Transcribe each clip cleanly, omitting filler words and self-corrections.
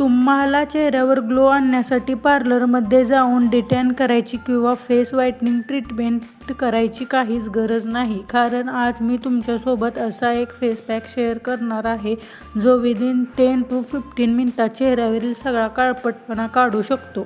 तुम्हाला चेहऱ्यावर ग्लो आणण्यासाठी पार्लरमध्ये जाऊन डिटॅन करायची किंवा फेस व्हाईटनिंग ट्रीटमेंट करायची काहीच गरज नाही. कारण आज मी तुमच्यासोबत असा एक फेस पॅक शेअर करणार आहे जो विदिन 10 to 15 मिनिटात चेहऱ्यावरील सगळा काळपटपणा काढू शकतो.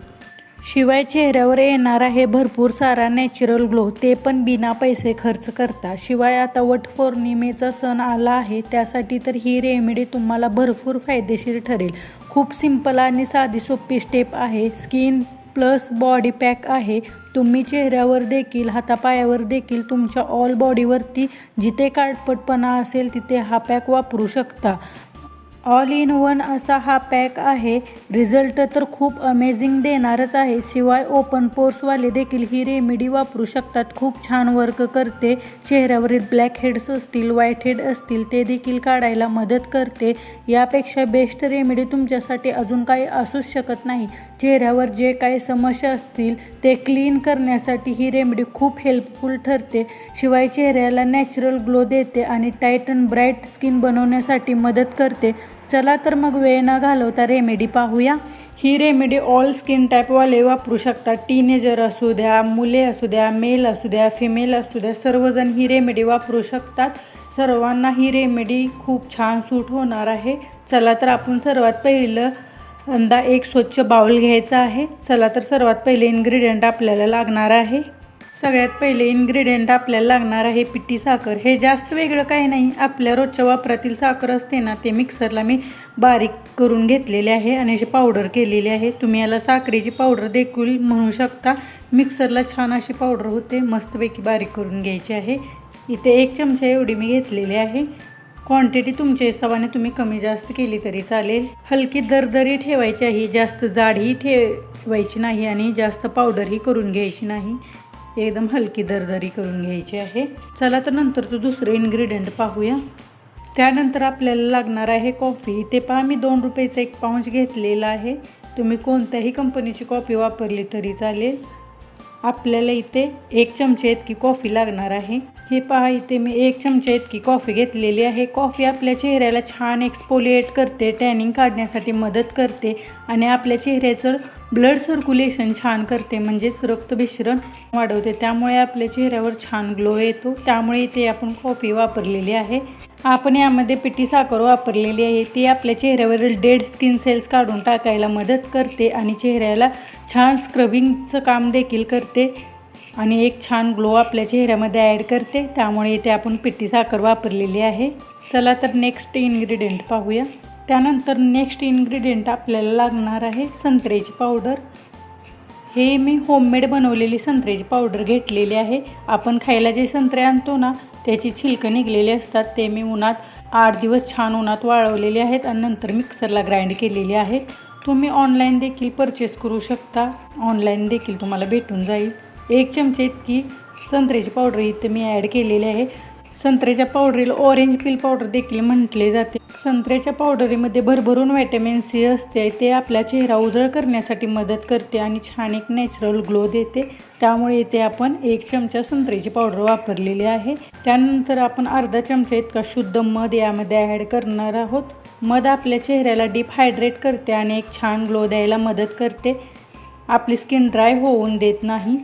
शिवाय चेहऱ्यावर येणार आहे भरपूर सारा नॅचरल ग्लो, ते पण बिना पैसे खर्च करता. शिवाय आता वटपौर्णिमेचा सण आला आहे, त्यासाठी तर ही रेमेडी तुम्हाला भरपूर फायदेशीर ठरेल. खूप सिंपल आणि साधी सोपी स्टेप आहे. स्किन प्लस बॉडी पॅक आहे. तुम्ही चेहऱ्यावर देखील हातापायावर देखील तुमच्या ऑल बॉडीवरती जिथे काळपटपणा असेल तिथे हा पॅक वापरू शकता. ऑल इन वन असा हा पॅक आहे. रिझल्ट तर खूप अमेझिंग देणारच आहे. शिवाय ओपन पोर्सवाले देखील ही रेमेडी वापरू शकतात. खूप छान वर्क करते. चेहऱ्यावरील ब्लॅक हेड्स असतील, व्हाईट हेड असतील ते देखील काढायला मदत करते. यापेक्षा बेस्ट रेमेडी तुमच्यासाठी अजून काही असूच शकत नाही. चेहऱ्यावर जे काही समस्या असतील ते क्लीन करण्यासाठी ही रेमेडी खूप हेल्पफुल ठरते. शिवाय चेहऱ्याला नॅचरल ग्लो देते आणि टाईट अँड ब्राईट स्किन बनवण्यासाठी मदत करते. चला तर मग वेळ न घालवता रेमेडी पाहूया. ही रेमेडी ऑल स्किन टाईपवाले वापरू शकतात. टीनेजर असू द्या, मुले असू द्या, मेल असू द्या, फिमेल असू द्या, सर्वजण ही रेमेडी वापरू शकतात. सर्वांना ही रेमेडी खूप छान सूट होणार आहे. चला तर आपण सर्वात पहिलं एक स्वच्छ बाउल घ्यायचा आहे. चला तर सर्वात पहिले इन्ग्रेडियंट आपल्याला लागणार आहे. सगळ्यात पहिले इन्ग्रेडियंट आपल्याला लागणार आहे पिठी साखर. हे जास्त वेगळं काही नाही, आपल्या रोजच्या वापरातील साखर असते ना, ते मिक्सरला मी बारीक करून घेतलेले आहे आणि अशी पावडर केलेली आहे. तुम्ही याला साखरेची पावडर देखील म्हणू शकता. मिक्सरला छान अशी पावडर होते, मस्तपैकी बारीक करून घ्यायची आहे. इथे 1 चमचा एवढी मी घेतलेली आहे. क्वांटिटी तुमच्या हिशोबाने तुम्ही कमी जास्त केली तरी चालेल. हलकी दरदरी ठेवायची आहे, जास्त जाडही ठेवायची नाही आणि जास्त पावडरही करून घ्यायची नाही. एकदम हलकी दरदरी करून घ्यायची आहे. चला तर नंतरचं दुसरं इन्ग्रेडियंट पाहूया. त्यानंतर आपल्याला लागणार आहे कॉफी. इथे पहा मी 2 रुपयाचा 1 पाउच घेतलेला आहे. तुम्ही कोणत्याही कंपनीची कॉफी वापरली तरी चालेल. आपल्याला इथे 1 चमचे इतकी कॉफी लागणार आहे. हे पहा इथे मी 1 चमचे इतकी कॉफी घेतलेली आहे. कॉफी आपल्या चेहऱ्याला छान एक्सफोलिएट करते, टॅनिंग काढण्यासाठी मदत करते आणि आपल्या चेहऱ्याचं ब्लड सर्क्युलेशन छान करते, म्हणजेच रक्तभिसरण वाढवते. त्यामुळे आपल्या चेहऱ्यावर छान ग्लो येतो. त्यामुळे इथे आपण कॉफी वापरलेली आहे. आपण यामध्ये पिठी साखर वापरलेली आहे. ती आपल्या चेहऱ्यावरील डेड स्किन सेल्स काढून टाकायला मदत करते आणि चेहऱ्याला छान स्क्रबिंगचं काम देखील करते आणि एक छान ग्लो आपल्या चेहऱ्यामध्ये ॲड करते. त्यामुळे इथे आपण पिठी साखर वापरलेली आहे. चला तर नेक्स्ट इन्ग्रेडियंट पाहूया. त्यानंतर नेक्स्ट इन्ग्रेडियंट आपल्याला लागणार आहे संत्र्याची पावडर. हे मी होममेड बनवलेली संत्र्याची पावडर घेतलेली आहे. आपण खायला जे संत्रे आणतो ना, त्याची छिलकं निघलेली असतात, ते मी उन्हात 8 दिवस छान उन्हात वाळवलेले आहेत आणि नंतर मिक्सरला ग्राइंड केलेली आहेत. तुम्ही ऑनलाईन देखील परचेस करू शकता. ऑनलाईन देखील तुम्हाला भेटून जाईल. 1 चमचे इतकी संत्र्याची पावडर इथे मी ॲड केलेली आहे. संत्र्याच्या पावडरीला ऑरेंज पील पावडर देखील म्हटले जाते. संत्र्याच्या पावडरीमध्ये भरभरून व्हिटॅमिन सी असते. ते आपला चेहरा उजळ करण्यासाठी मदत करते आणि छान एक नॅचरल ग्लो देते. त्यामुळे इथे आपण 1 चमचा संत्र्याची पावडर वापरलेली आहे. त्यानंतर आपण अर्धा चमचा इतका शुद्ध मध यामध्ये ॲड करणार आहोत. मध आपल्या चेहऱ्याला डीप हायड्रेट करते आणि एक छान ग्लो द्यायला मदत करते. आपली स्किन ड्राय होऊन देत नाही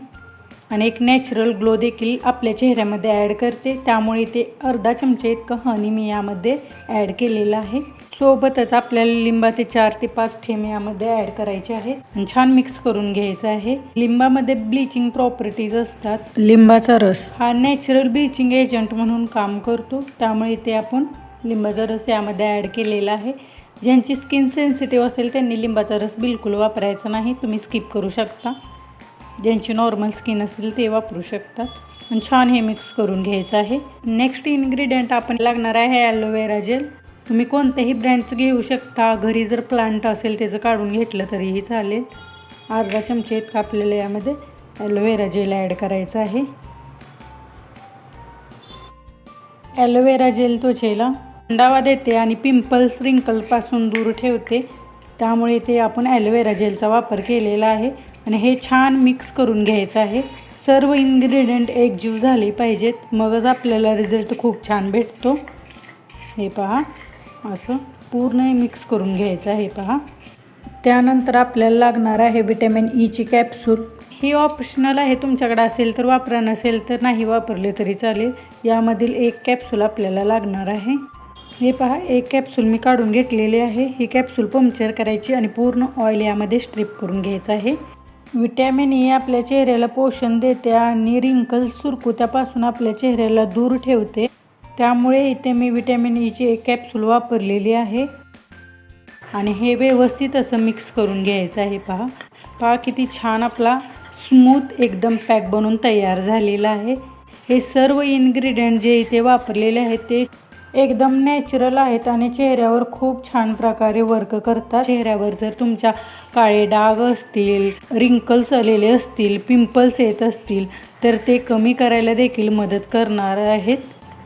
आणि एक नॅचरल ग्लो देखील आपल्या चेहऱ्यामध्ये ॲड करते. त्यामुळे ते अर्धा चमचा इतकं हनी मी यामध्ये ॲड केलेलं आहे. सोबतच आपल्याला लिंबाचे 4 ते 5 थेंब यामध्ये ॲड करायचे आहेत आणि छान मिक्स करून घ्यायचं आहे. लिंबामध्ये ब्लिचिंग प्रॉपर्टीज असतात. लिंबाचा रस हा नॅचरल ब्लिचिंग एजंट म्हणून काम करतो. त्यामुळे ते आपण लिंबाचा रस यामध्ये ॲड केलेला आहे. ज्यांची स्किन सेन्सिटिव्ह असेल त्यांनी लिंबाचा रस बिलकुल वापरायचा नाही, तुम्ही स्किप करू शकता. ज्यांची नॉर्मल स्किन असेल ते वापरू शकतात. आणि छान हे मिक्स करून घ्यायचं आहे. नेक्स्ट इन्ग्रेडियंट आपण लागणार आहे ॲलोवेरा जेल. तुम्ही कोणत्याही ब्रँडचं घेऊ शकता. घरी जर प्लांट असेल त्याचं काढून घेतलं तरीही चालेल. अर्धा चमचे इतकं आपल्याला यामध्ये ॲलोवेरा जेल ॲड करायचं आहे. ॲलोवेरा जेल त्वचेला थंडावा देते आणि पिंपल्स रिंकलपासून दूर ठेवते. त्यामुळे ते आपण ॲलोवेरा जेलचा वापर केलेला आहे आणि हे छान मिक्स करून घ्यायचं आहे. सर्व इन्ग्रेडियंट एकजीव झाले पाहिजेत, मगच आपल्याला रिझल्ट खूप छान भेटतो. हे पहा, असं पूर्ण मिक्स करून घ्यायचं आहे. पहा, त्यानंतर आपल्याला लागणार आहे व्हिटॅमिन ईची कॅप्सूल. ही ऑप्शनल आहे, तुमच्याकडे असेल तर वापरा, नसेल तर नाही वापरले तरी चालेल. यामधील एक कॅप्सूल आपल्याला लागणार आहे. हे पहा, एक कॅप्सूल मी काढून घेतलेली आहे. ही कॅप्सूल पंक्चर करायची आणि पूर्ण ऑइल यामध्ये स्ट्रिप करून घ्यायचं आहे. व्हिटॅमिन ई आपल्या चेहऱ्याला पोषण देते आणि रिंकल्स सुरकुत्यापासून आपल्या चेहऱ्याला दूर ठेवते. त्यामुळे इथे मी व्हिटॅमिन ईची एक कॅप्सूल वापरलेली आहे आणि हे व्यवस्थित असं मिक्स करून घ्यायचं आहे. पहा किती छान आपला स्मूथ एकदम पॅक बनून तयार झालेला आहे. हे सर्व इन्ग्रेडियंट जे इथे वापरलेले आहेत ते एकदम नॅचरल आहेत आणि चेहऱ्यावर खूप छान प्रकारे वर्क करतात. चेहऱ्यावर जर तुमच्या काळे डाग असतील, रिंकल्स आलेले असतील, पिंपल्स येत असतील तर ते कमी करायला देखील मदत करणार आहेत.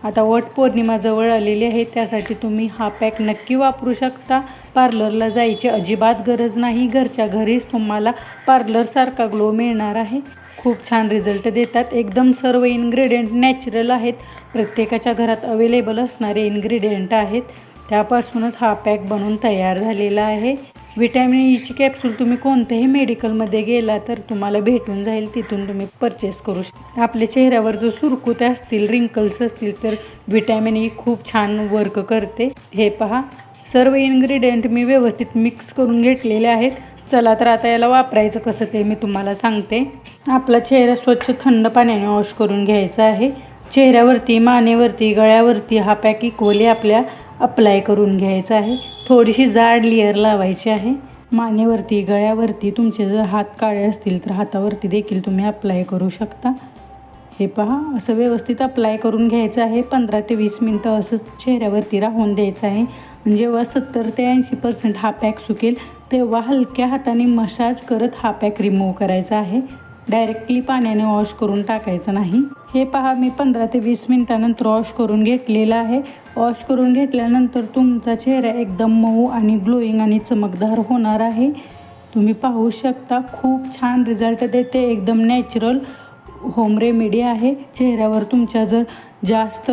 आता वटपौर्णिमा जवळ आलेली आहे, त्यासाठी तुम्ही हा पॅक नक्की वापरू शकता. पार्लरला जायची अजिबात गरज नाही, घरच्या घरीच तुम्हाला पार्लरसारखा ग्लो मिळणार आहे. खूप छान रिझल्ट देतात. एकदम सर्व इन्ग्रेडियंट नॅचरल आहेत, प्रत्येकाच्या घरात अवेलेबल असणारे इन्ग्रेडियंट आहेत. त्यापासूनच हा पॅक बनून तयार झालेला आहे. व्हिटॅमिन ईची कॅप्सूल तुम्ही कोणत्याही मेडिकलमध्ये गेला तर तुम्हाला भेटून जाईल, तिथून तुम्ही परचेस करू शकता. आपल्या चेहऱ्यावर जर सुरकुत्या असतील, रिंकल्स असतील तर व्हिटॅमिन ई खूप छान वर्क करते. हे पहा, सर्व इन्ग्रेडियंट मी व्यवस्थित मिक्स करून घेतलेले आहेत. चला तर आता याला वापरायचं कसं ते मी तुम्हाला सांगते. आपला चेहरा स्वच्छ थंड पाण्याने वॉश करून घ्यायचा आहे. चेहऱ्यावरती, मानेवरती, गळ्यावरती हा पॅक इक्वली आपल्या अप्लाय करून घ्यायचा आहे. थोडीशी जाड लेअर लावायची आहे. मानेवरती, गळ्यावरती, तुमचे जर हात काळे असतील तर हातावरती देखील तुम्ही अप्लाय करू शकता. हे पहा, असं व्यवस्थित अप्लाय करून घ्यायचं आहे. 15 ते 20 मिनटं असं चेहऱ्यावरती राहून द्यायचं आहे. आणि जेव्हा 70 ते 80% हा पॅक सुकेल तेव्हा हलक्या हाताने मसाज करत हा पॅक रिमूव्ह करायचा आहे. डायरेक्टली पाण्याने वॉश करून टाकायचं नाही. हे पहा, मी 15 ते 20 मिनटानंतर वॉश करून घेतलेला आहे. वॉश करून घेतल्यानंतर तुमचा चेहरा एकदम मऊ आणि ग्लोईंग आणि चमकदार होणार आहे. तुम्ही पाहू शकता, खूप छान रिझल्ट देते. एकदम नॅचरल होम रेमेडी आहे. चेहऱ्यावर तुमच्या जर जास्त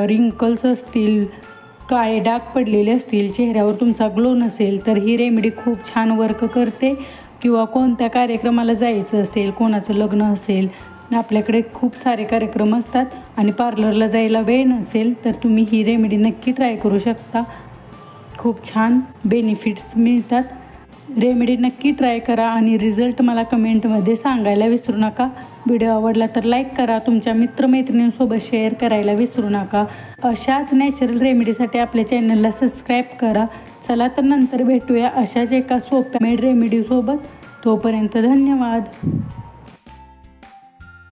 रिंकल्स असतील, काळे डाग पडलेले असतील, चेहऱ्यावर तुमचा ग्लो नसेल तर ही रेमेडी खूप छान वर्क करते. किंवा कोणत्या कार्यक्रमाला जायचं असेल, कोणाचं लग्न असेल, आपल्याकडे खूप सारे कार्यक्रम असतात आणि पार्लरला जायला वेळ नसेल तर तुम्ही ही रेमेडी नक्की ट्राय करू शकता. खूप छान बेनिफिट्स मिळतात. रेमेडी नक्की ट्राय करा आणि रिझल्ट मला कमेंटमध्ये सांगायला विसरू नका. व्हिडिओ आवडला तर लाईक करा, तुमच्या मित्रमैत्रिणींसोबत शेअर करायला विसरू नका. अशाच नॅचरल रेमेडीसाठी आपल्या चॅनलला सबस्क्राईब करा. चला तर नंतर भेटूया अशाच एका सोप्या मेड रेमेडीसोबत. तोपर्यंत धन्यवाद.